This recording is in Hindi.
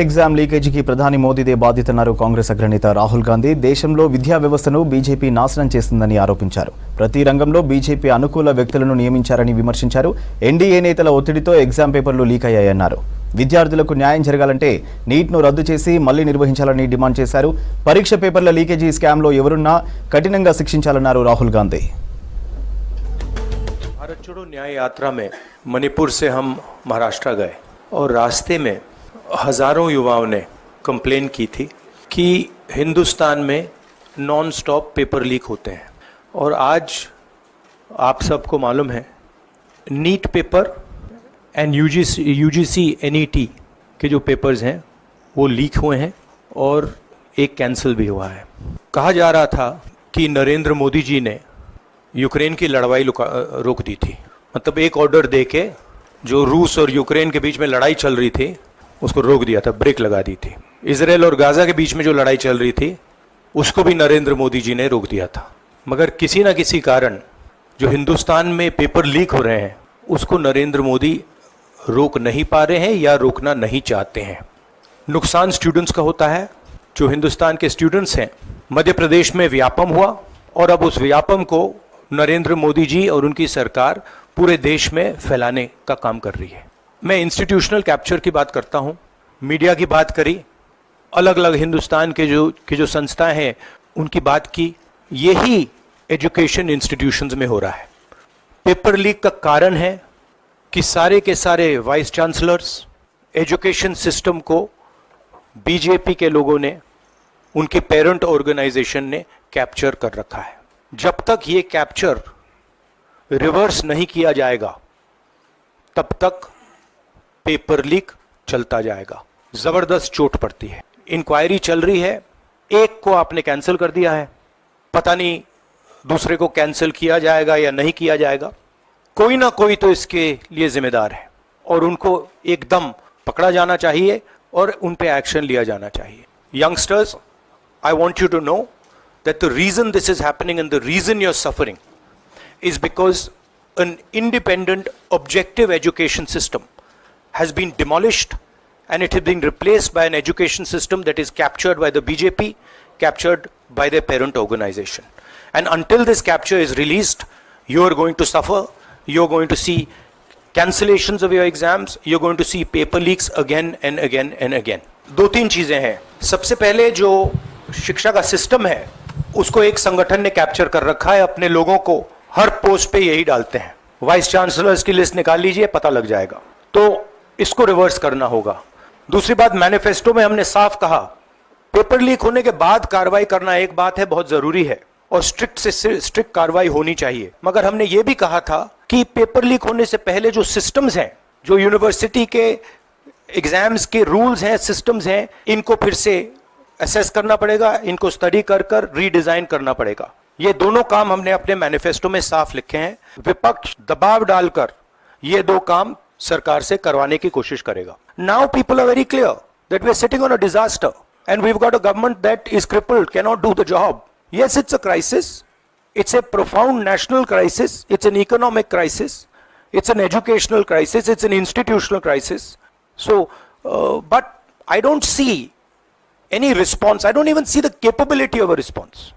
ఎగ్జామ్ లీకేజీకి ప్రధాని మోదీదే బాధ్యతన్నారు కాంగ్రెస్ అగ్రనేత రాహుల్ గాంధీ. దేశంలో విద్యా వ్యవస్థను బీజేపీ నాశనం చేస్తుందని ఆరోపించారు. ప్రతి రంగంలో బీజేపీ అనుకూల వ్యక్తులను నియమించారని విమర్శించారు. ఎన్డీఏ నేతల ఒత్తిడితో ఎగ్జామ్ పేపర్లు లీక్ అయ్యాయన్నారు. విద్యార్థులకు న్యాయం జరగాలంటే నీట్ను రద్దు చేసి మళ్లీ నిర్వహించాలని డిమాండ్ చేశారు. పరీక్ష పేపర్ల లీకేజీ స్కామ్లో ఎవరున్నా కఠినంగా శిక్షించాలన్నారు రాహుల్ గాంధీ. भारत छोड़ो न्याय यात्रा में मणिपुर से हम महाराष्ट्र गए और रास्ते में हजारों युवाओं ने कंप्लेन की थी कि हिंदुस्तान में नॉन स्टॉप पेपर लीक होते हैं। और आज आप सबको मालूम है NEET paper and UGC NET के जो पेपर्स हैं वो लीक हुए हैं और एक कैंसिल भी हुआ है। कहा जा रहा था कि नरेंद्र मोदी जी ने यूक्रेन की लड़ाई रोक दी थी। मतलब एक ऑर्डर देके जो रूस और यूक्रेन के बीच में लड़ाई चल रही थी उसको रोक दिया था, ब्रेक लगा दी थी। इजराइल और गाजा के बीच में जो लड़ाई चल रही थी उसको भी नरेंद्र मोदी जी ने रोक दिया था। मगर किसी न किसी कारण जो हिंदुस्तान में पेपर लीक हो रहे हैं उसको नरेंद्र मोदी रोक नहीं पा रहे हैं या रोकना नहीं चाहते हैं। नुकसान स्टूडेंट्स का होता है। जो हिंदुस्तान के स्टूडेंट्स हैं, मध्य प्रदेश में व्यापम हुआ और अब उस व्यापम को नरेंद्र मोदी जी और उनकी सरकार पूरे देश में फैलाने का काम कर रही है। मैं इंस्टीट्यूशनल कैप्चर की बात करता हूँ, मीडिया की बात करी, अलग अलग हिंदुस्तान के जो संस्थाएं हैं उनकी बात की। यही एजुकेशन इंस्टीट्यूशंस में हो रहा है। पेपर लीक का कारण है कि सारे के सारे वाइस चांसलर्स, एजुकेशन सिस्टम को बीजेपी के लोगों ने, उनके पेरेंट ऑर्गेनाइजेशन ने कैप्चर कर रखा है। जब तक ये कैप्चर रिवर्स नहीं किया जाएगा तब तक पेपर लीक चलता जाएगा। जबरदस्त चोट पड़ती है। इंक्वायरी चल रही है, एक को आपने कैंसिल कर दिया है, पता नहीं दूसरे को कैंसिल किया जाएगा या नहीं किया जाएगा। कोई ना कोई तो इसके लिए जिम्मेदार है और उनको एकदम पकड़ा जाना चाहिए और उन पे एक्शन लिया जाना चाहिए। Youngsters, I want you to know that the reason this is happening and the reason you're suffering is because an independent, objective education system has been demolished and it is being replaced by an education system that is captured by the BJP, captured by their parent organization. And until this capture is released, you are going to suffer. You're going to see cancellations of your exams. You're going to see paper leaks again and again and again. दो तीन चीजें हैं। सबसे पहले जो शिक्षा का सिस्टम है उसको एक संगठन ने कैप्चर कर रखा है। अपने लोगों को हर पोस्ट पे यही डालते हैं। वाइस चांसलर्स की लिस्ट निकाल लीजिए, पता लग जाएगा। तो इसको रिवर्स करना होगा। दूसरी बात, मैनिफेस्टो में हमने साफ कहा पेपर लीक होने के बाद कार्रवाई करना एक बात है, बहुत जरूरी है और स्ट्रिक्ट से स्ट्रिक्ट कार्रवाई होनी चाहिए। मगर हमने ये भी कहा था कि पेपर लीक होने से पहले जो सिस्टम्स हैं, जो यूनिवर्सिटी के एग्जाम्स के रूल्स हैं, सिस्टम्स हैं, इनको फिर से असेस करना पड़ेगा, इनको स्टडी कर रीडिजाइन करना पड़ेगा। ये दोनों काम हमने अपने मैनिफेस्टो में साफ लिखे हैं। विपक्ष दबाव डालकर ये दो काम सरकार से करवाने की कोशिश करेगा। Now people are very clear that we are sitting on a disaster and we have got a government that is crippled, cannot do the job. Yes, it's a crisis, it's a profound national crisis, it's an economic crisis, it's an educational crisis, it's an institutional crisis. So, but I don't see any response. I don't even see the capability of a response.